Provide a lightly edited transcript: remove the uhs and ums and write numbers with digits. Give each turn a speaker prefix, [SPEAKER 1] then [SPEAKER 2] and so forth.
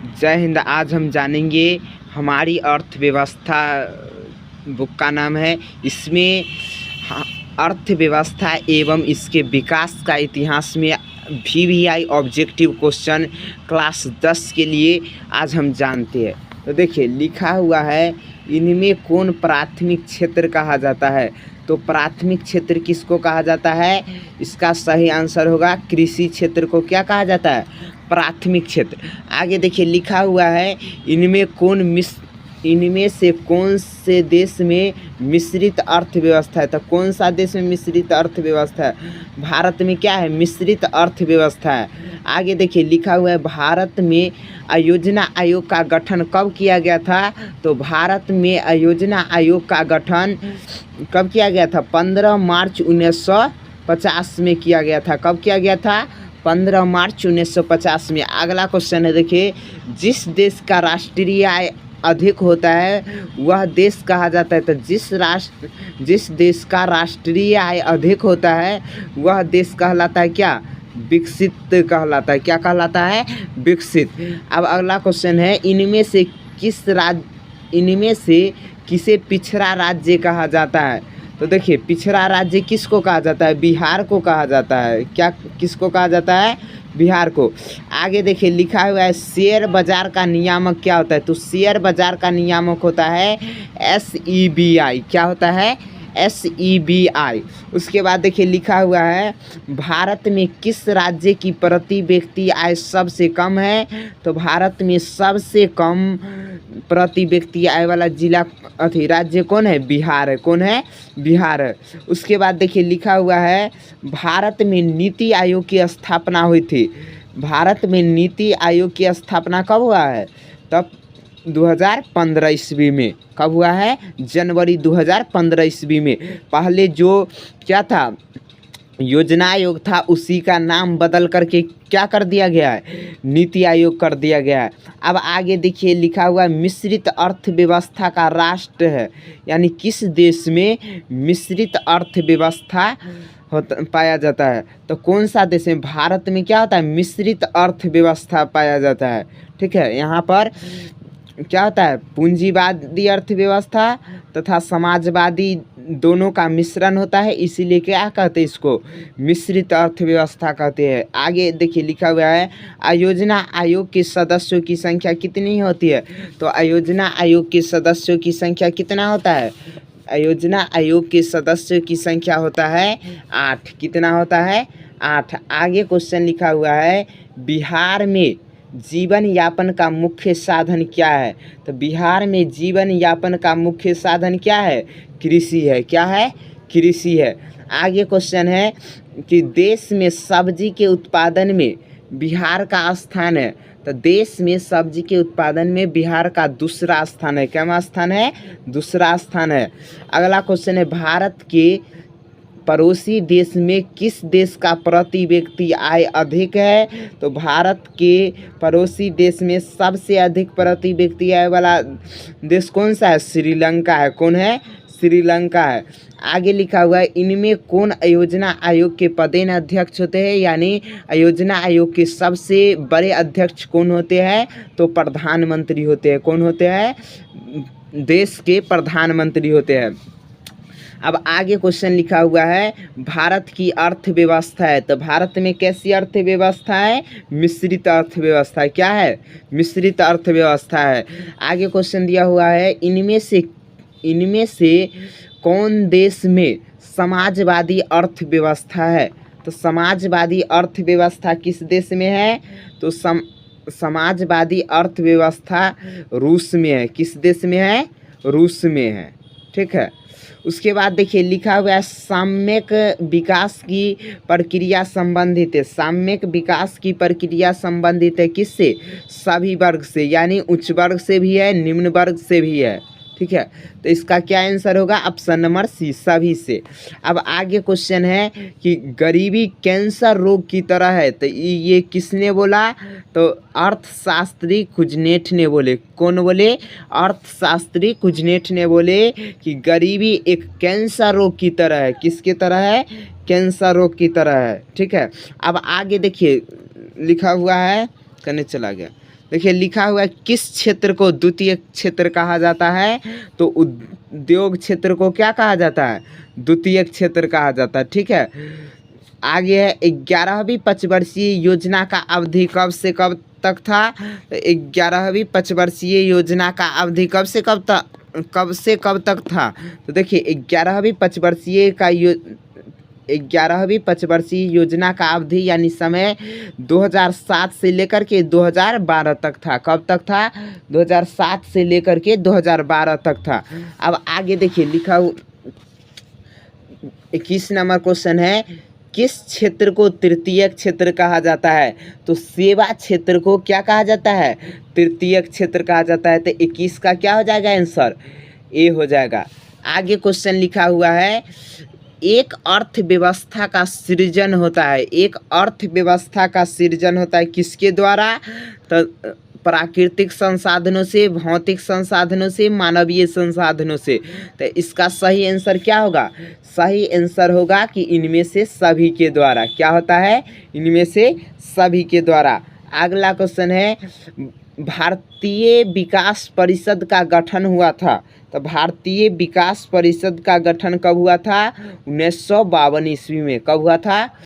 [SPEAKER 1] जय हिंद। आज हम जानेंगे हमारी अर्थव्यवस्था बुक का नाम है। इसमें अर्थव्यवस्था एवं इसके विकास का इतिहास में VVI ऑब्जेक्टिव क्वेश्चन क्लास 10 के लिए आज हम जानते हैं। तो देखिए लिखा हुआ है, इनमें कौन प्राथमिक क्षेत्र कहा जाता है। तो प्राथमिक क्षेत्र किसको कहा जाता है? इसका सही आंसर होगा कृषि क्षेत्र को क्या कहा जाता है? प्राथमिक क्षेत्र। आगे देखिए लिखा हुआ है, इनमें से कौन से देश में मिश्रित अर्थव्यवस्था है। तो कौन सा देश में मिश्रित अर्थव्यवस्था है? भारत में क्या है? मिश्रित अर्थव्यवस्था है। आगे देखिए लिखा हुआ है, भारत में योजना आयोग का गठन कब किया गया था। तो भारत में योजना आयोग का गठन कब किया गया था? 15 मार्च 1950 में किया गया था। कब किया गया था? 15 मार्च 1950 में। अगला क्वेश्चन है, देखिए जिस देश का राष्ट्रीय आय अधिक होता है वह देश कहा जाता है। तो जिस देश का राष्ट्रीय आय अधिक होता है वह देश कहलाता है क्या? विकसित कहलाता है। क्या कहलाता है? विकसित। अब अगला क्वेश्चन है, इनमें से किसे पिछड़ा राज्य कहा जाता है। तो देखिए पिछड़ा राज्य किसको कहा जाता है? बिहार को कहा जाता है। क्या किसको कहा जाता है? बिहार को। आगे देखिए लिखा हुआ है, शेयर बाजार का नियामक क्या होता है। तो शेयर बाजार का नियामक होता है SEBI। क्या होता है? SEBI। उसके बाद देखिए लिखा हुआ है, भारत में किस राज्य की प्रति व्यक्ति आय सबसे कम है। तो भारत में सबसे कम प्रति व्यक्ति आय वाला जिला राज्य कौन है? बिहार है। कौन है? बिहार है। उसके बाद देखिए लिखा हुआ है, भारत में नीति आयोग की स्थापना हुई थी। भारत में नीति आयोग की स्थापना कब हुआ है? तब 2015 ईस्वी में। कब हुआ है? जनवरी 2015 ईस्वी में। पहले जो क्या था योजना आयोग था उसी का नाम बदल करके क्या कर दिया गया है? नीति आयोग कर दिया गया है। अब आगे देखिए लिखा हुआ है, मिश्रित अर्थव्यवस्था का राष्ट्र है, यानी किस देश में मिश्रित अर्थव्यवस्था पाया जाता है। तो कौन सा देश में? भारत में क्या होता है? मिश्रित अर्थव्यवस्था पाया जाता है। ठीक है, यहाँ पर क्या होता है? पूंजीवादी अर्थव्यवस्था तथा समाजवादी दोनों का मिश्रण होता है, इसीलिए क्या कहते हैं? इसको मिश्रित अर्थव्यवस्था कहते हैं। आगे देखिए लिखा हुआ है, आयोजना आयोग के सदस्यों की संख्या कितनी होती है। तो आयोजना आयोग के सदस्यों की संख्या कितना होता है? आयोजना आयोग के सदस्यों की संख्या होता है 8। कितना होता है? 8। आगे क्वेश्चन लिखा हुआ है, बिहार में जीवन यापन का मुख्य साधन क्या है। तो बिहार में जीवन यापन का मुख्य साधन क्या है? कृषि है। क्या है? कृषि है। आगे क्वेश्चन है कि देश में सब्जी के उत्पादन में बिहार का स्थान है। तो देश में सब्जी के उत्पादन में बिहार का दूसरा स्थान है। क्या स्थान है? दूसरा स्थान है। अगला क्वेश्चन है, भारत के पड़ोसी देश में किस देश का प्रति व्यक्ति आय अधिक है। तो भारत के पड़ोसी देश में सबसे अधिक प्रति व्यक्ति आय वाला देश कौन सा है? श्रीलंका है। कौन है? श्रीलंका है। आगे लिखा हुआ है, इनमें कौन योजना आयोग के पदेन अध्यक्ष होते हैं, यानी योजना आयोग के सबसे बड़े अध्यक्ष कौन होते हैं? तो प्रधानमंत्री होते हैं। कौन होते हैं? देश के प्रधानमंत्री होते हैं। अब आगे क्वेश्चन लिखा हुआ है, भारत की अर्थव्यवस्था है। तो भारत में कैसी अर्थव्यवस्था है? मिश्रित अर्थव्यवस्था। क्या है? मिश्रित अर्थव्यवस्था है। आगे क्वेश्चन दिया हुआ है, इनमें से कौन देश में समाजवादी अर्थव्यवस्था है। तो समाजवादी अर्थव्यवस्था किस देश में है? तो समाजवादी अर्थव्यवस्था रूस में है। किस देश में है? रूस में है। ठीक है। उसके बाद देखिए लिखा हुआ है, साम्यक विकास की प्रक्रिया संबंधित है। साम्यक विकास की प्रक्रिया संबंधित है किससे? सभी वर्ग से, यानी उच्च वर्ग से भी है, निम्न वर्ग से भी है। ठीक है, तो इसका क्या आंसर होगा? ऑप्शन नंबर सी, सभी से। अब आगे क्वेश्चन है कि गरीबी कैंसर रोग की तरह है। तो ये किसने बोला? तो अर्थशास्त्री कुजनेट ने बोले। कौन बोले? अर्थशास्त्री कुजनेट ने बोले कि गरीबी एक कैंसर रोग की तरह है। किसकी तरह है? कैंसर रोग की तरह है। ठीक है, अब आगे देखिए लिखा हुआ है, करने चला गया। देखिए लिखा हुआ है किस क्षेत्र को द्वितीयक क्षेत्र कहा जाता है, तो उद्योग क्षेत्र को क्या कहा जाता है, द्वितीयक क्षेत्र कहा जाता है। ठीक है, आगे है 11वीं पंचवर्षीय योजना का अवधि कब से कब तक था। 11वीं पंचवर्षीय योजना का अवधि कब से कब तक था। तो देखिए 11वीं पंचवर्षीय योजना का अवधि यानी समय 2007 से लेकर के 2012 तक था। कब तक था, 2007 से लेकर के 2012 तक था। अब आगे देखिए लिखा 21 नंबर क्वेश्चन है, किस क्षेत्र को तृतीयक क्षेत्र कहा जाता है। तो सेवा क्षेत्र को क्या कहा जाता है, तृतीयक क्षेत्र कहा जाता है। तो 21 का क्या हो जाएगा आंसर, ए हो जाएगा। आगे क्वेश्चन लिखा हुआ है, एक अर्थव्यवस्था का सृजन होता है, एक अर्थव्यवस्था का सृजन होता है किसके द्वारा, तो प्राकृतिक संसाधनों से, भौतिक संसाधनों से, मानवीय संसाधनों से। तो इसका सही आंसर क्या होगा, सही आंसर होगा कि इनमें से सभी के द्वारा। क्या होता है, इनमें से सभी के द्वारा। अगला क्वेश्चन है, भारतीय विकास परिषद का गठन हुआ था। तो भारतीय विकास परिषद का गठन कब हुआ था, 1952 ईस्वी में। कब हुआ था,